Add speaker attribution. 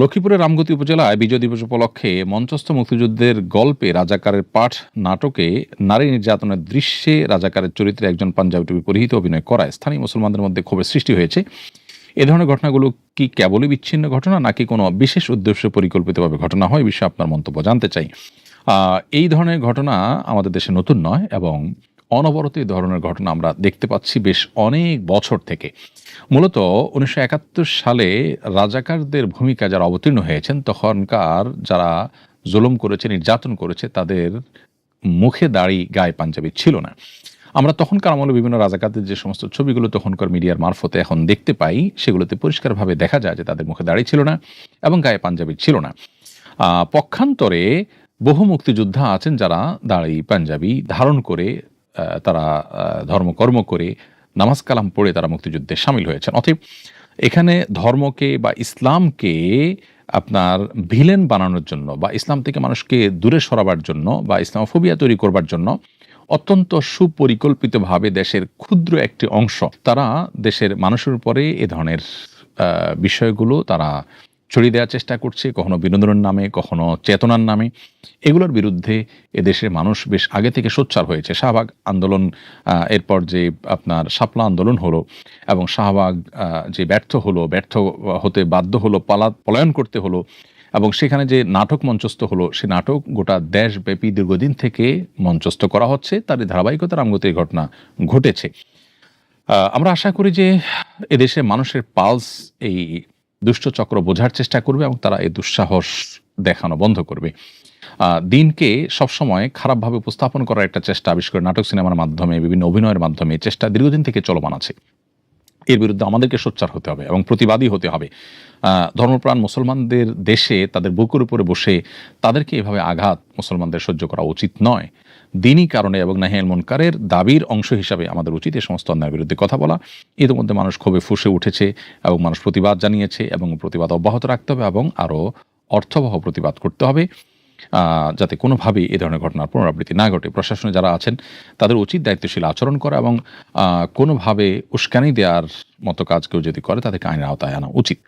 Speaker 1: লক্ষ্মীপুরের রামগতি উপজেলায় বিজয় দিবস উপলক্ষে মঞ্চস্থ মুক্তিযুদ্ধের গল্পে রাজাকারের পাঠ নাটকে নারী নির্যাতনের দৃশ্যে রাজাকারের চরিত্রে একজন পাঞ্জাবি টুপি পরিহিত অভিনয় করায় স্থানীয় মুসলমানদের মধ্যে ক্ষোভের সৃষ্টি হয়েছে। এ ধরনের ঘটনাগুলো কি কেবলই বিচ্ছিন্ন ঘটনা, নাকি কোনো বিশেষ উদ্দেশ্যে পরিকল্পিতভাবে ঘটনা হয়? এই বিষয়ে আপনার মন্তব্য জানতে চাই। এই ধরনের ঘটনা আমাদের দেশে নতুন নয় এবং অনবরত এই ধরনের ঘটনা আমরা দেখতে পাচ্ছি বেশ অনেক বছর থেকে। মূলত ১৯৭১ সালে রাজাকারদের ভূমিকা যারা অবতীর্ণ হয়েছেন, তখনকার যারা জুলুম করেছে, নির্যাতন করেছে, তাদের মুখে দাড়ি, গায়ে পাঞ্জাবি ছিল না। আমরা তখনকার আমলে বিভিন্ন রাজাকারদের যে সমস্ত ছবিগুলো তখনকার মিডিয়ার মারফতে এখন দেখতে পাই, সেগুলোতে পরিষ্কারভাবে দেখা যায় যে তাদের মুখে দাড়ি ছিল না এবং গায়ে পাঞ্জাবি ছিল না। পক্ষান্তরে বহু মুক্তিযোদ্ধা আছেন যারা দাড়ি, পাঞ্জাবি ধারণ করে তারা ধর্মকর্ম করে, নামাজ কালাম পড়ে তারা মুক্তিযুদ্ধে শামিল হয়েছেন। অতএব এখানে ধর্মকে বা ইসলামকে আপনার ভিলেন বানানোর জন্য বা ইসলাম থেকে মানুষকে দূরে সরাবার জন্য বা ইসলামোফোবিয়া তৈরি করবার জন্য অত্যন্ত সুপরিকল্পিতভাবে দেশের ক্ষুদ্র একটি অংশ তারা দেশের মানুষের উপরে এ ধরনের বিষয়গুলো তারা ছড়িয়ে দেওয়ার চেষ্টা করছে, কখনো বিনোদনের নামে, কখনো চেতনার নামে। এগুলোর বিরুদ্ধে এদেশের মানুষ বেশ আগে থেকে সোচ্চার হয়েছে। শাহবাগ আন্দোলন, এরপর যে আপনার শাপলা আন্দোলন হলো এবং শাহবাগ যে ব্যর্থ হতে বাধ্য হলো, পলায়ন করতে হলো এবং সেখানে যে নাটক মঞ্চস্থ হলো, সে নাটক গোটা দেশব্যাপী দীর্ঘদিন থেকে মঞ্চস্থ করা হচ্ছে। তারই ধারাবাহিকতা রামগতির ঘটনা ঘটেছে। আমরা আশা করি যে এদেশের মানুষের পালস এই দুষ্ট চক্র বোঝার চেষ্টা করবে এবং তারা এই দুঃসাহস দেখানো বন্ধ করবে। দিনকে সবসময় খারাপভাবে উপস্থাপন করার একটা চেষ্টা, বিশেষ করে নাটক সিনেমার মাধ্যমে, বিভিন্ন অভিনয়ের মাধ্যমে চেষ্টা দীর্ঘদিন থেকে চলমান আছে। এর বিরুদ্ধে আমাদেরকে সোচ্চার হতে হবে এবং প্রতিবাদী হতে হবে। ধর্মপ্রাণ মুসলমানদের দেশে তাদের বুকের উপরে বসে তাদেরকে এভাবে আঘাত মুসলমানদের সহ্য করা উচিত নয়। দিনই কারণে এবং নাহি আল মুনকারের দাবির অংশ হিসাবে আমাদের উচিত এই সমস্ত অন্যায়ের বিরুদ্ধে কথা বলা। ইতিমধ্যে মানুষ ক্ষোভে ফুঁসে উঠেছে এবং মানুষ প্রতিবাদ জানিয়েছে এবং প্রতিবাদ অব্যাহত রাখতে হবে এবং আরও অর্থবহ প্রতিবাদ করতে হবে, যাতে কোনোভাবেই এ ধরনের ঘটনার পুনরাবৃত্তি না ঘটে। প্রশাসনে যারা আছেন তাদের উচিত দায়িত্বশীল আচরণ করা এবং কোনোভাবে উস্কানি দেওয়ার মতো কাজ কেউ যদি করে তাদেরকে আইনের আওতায় আনা উচিত।